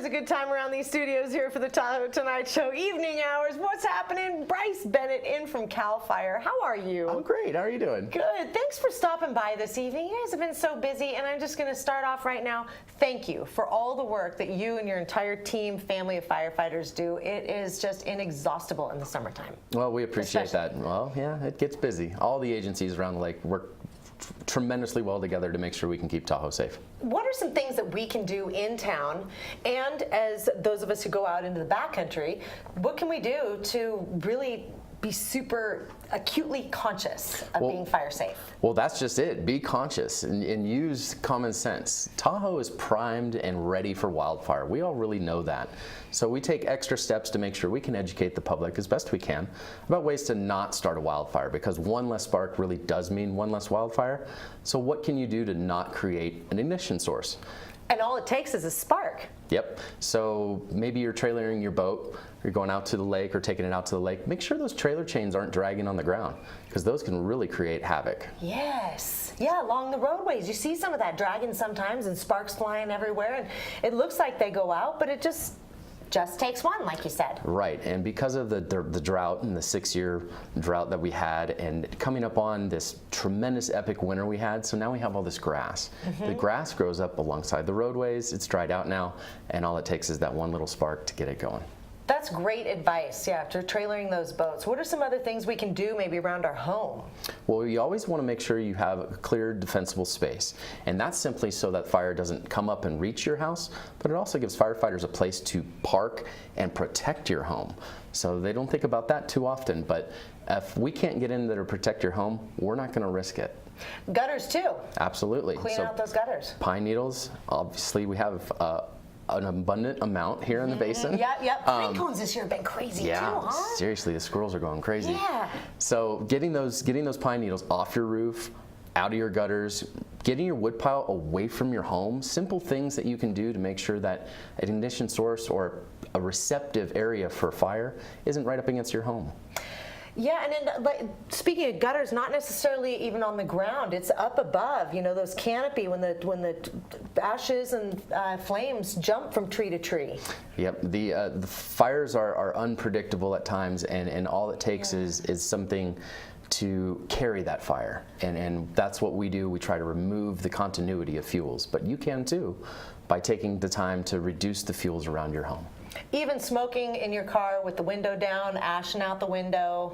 always a good time around these studios here for the Tahoe Tonight Show evening hours. What's happening? Bryce Bennett in from CAL FIRE. How are you? I'm great. How are you doing? Good. Thanks for stopping by this evening. You guys have been so busy, and I'm just going to start off right now. Thank you for all the work that you and your entire team, family of firefighters do. It is just inexhaustible in the summertime. Well, we appreciate that. Well, yeah, it gets busy. All the agencies around the lake work tremendously well together to make sure we can keep Tahoe safe. What are some things that we can do in town, and as those of us who go out into the backcountry, what can we do to really be super acutely conscious of being fire safe? Well, that's just it. Be conscious and use common sense. Tahoe is primed and ready for wildfire. We all really know that. So we take extra steps to make sure we can educate the public as best we can about ways to not start a wildfire, because one less spark really does mean one less wildfire. So what can you do to not create an ignition source? And all it takes is a spark. Yep. So maybe you're trailering your boat, you're going out to the lake or taking it out to the lake. Make sure those trailer chains aren't dragging on the ground, because those can really create havoc. Yes. Yeah, along the roadways. You see some of that dragging sometimes and sparks flying everywhere, and it looks like they go out, but it just takes one, like you said. Right, and because of the drought and the 6-year drought that we had, and coming up on this tremendous epic winter we had, so now we have all this grass. The grass grows up alongside the roadways. It's dried out now, and all it takes is that one little spark to get it going. That's great advice, yeah, after trailering those boats. What are some other things we can do maybe around our home? Well, you always want to make sure you have a clear, defensible space. And that's simply so that fire doesn't come up and reach your house, but it also gives firefighters a place to park and protect your home. So they don't think about that too often, but if we can't get in there to protect your home, we're not going to risk it. Gutters too. Absolutely. Clean out those gutters. Pine needles, obviously we have an abundant amount here in the basin. Yep. Pine cones this year have been crazy too, huh? Seriously, the squirrels are going crazy. Yeah. So getting those pine needles off your roof, out of your gutters, getting your wood pile away from your home, simple things that you can do to make sure that an ignition source or a receptive area for fire isn't right up against your home. Yeah, and then, like, speaking of gutters, not necessarily even on the ground. It's up above. You know, those canopy when the ashes and flames jump from tree to tree. Yep, the fires are unpredictable at times, and all it takes is something to carry that fire, and that's what we do. We try to remove the continuity of fuels, but you can too by taking the time to reduce the fuels around your home. Even smoking in your car with the window down, ashing out the window.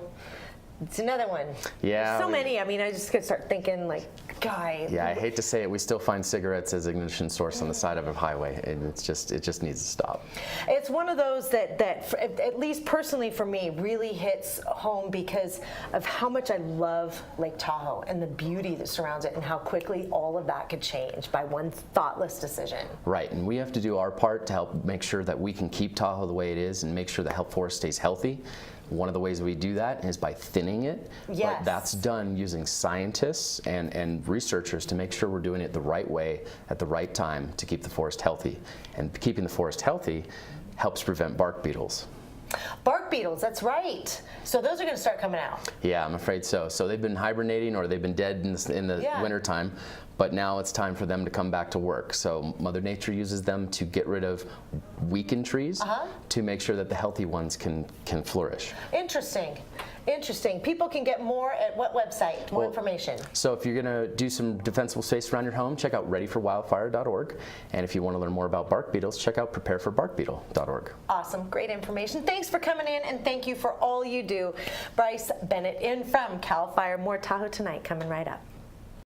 It's another one. Yeah. So many. I mean, I just could start thinking, like, guy. Yeah, I hate to say it, we still find cigarettes as ignition source on the side of a highway, and it just needs to stop. It's one of those that at least personally for me, really hits home because of how much I love Lake Tahoe and the beauty that surrounds it, and how quickly all of that could change by one thoughtless decision. Right, and we have to do our part to help make sure that we can keep Tahoe the way it is and make sure the forest stays healthy. One of the ways we do that is by thinning it, yes. But that's done using scientists and researchers to make sure we're doing it the right way at the right time to keep the forest healthy. And keeping the forest healthy helps prevent bark beetles. Bark beetles, that's right. So those are going to start coming out. Yeah, I'm afraid so. So they've been hibernating, or they've been dead in the winter time, but now it's time for them to come back to work. So Mother Nature uses them to get rid of weakened trees to make sure that the healthy ones can flourish. Interesting. Interesting. People can get more at what website? More information. So if you're going to do some defensible space around your home, check out readyforwildfire.org. And if you want to learn more about bark beetles, check out prepareforbarkbeetle.org. Awesome. Great information. Thanks for coming in, and thank you for all you do. Bryce Bennett in from CAL FIRE. More Tahoe Tonight coming right up.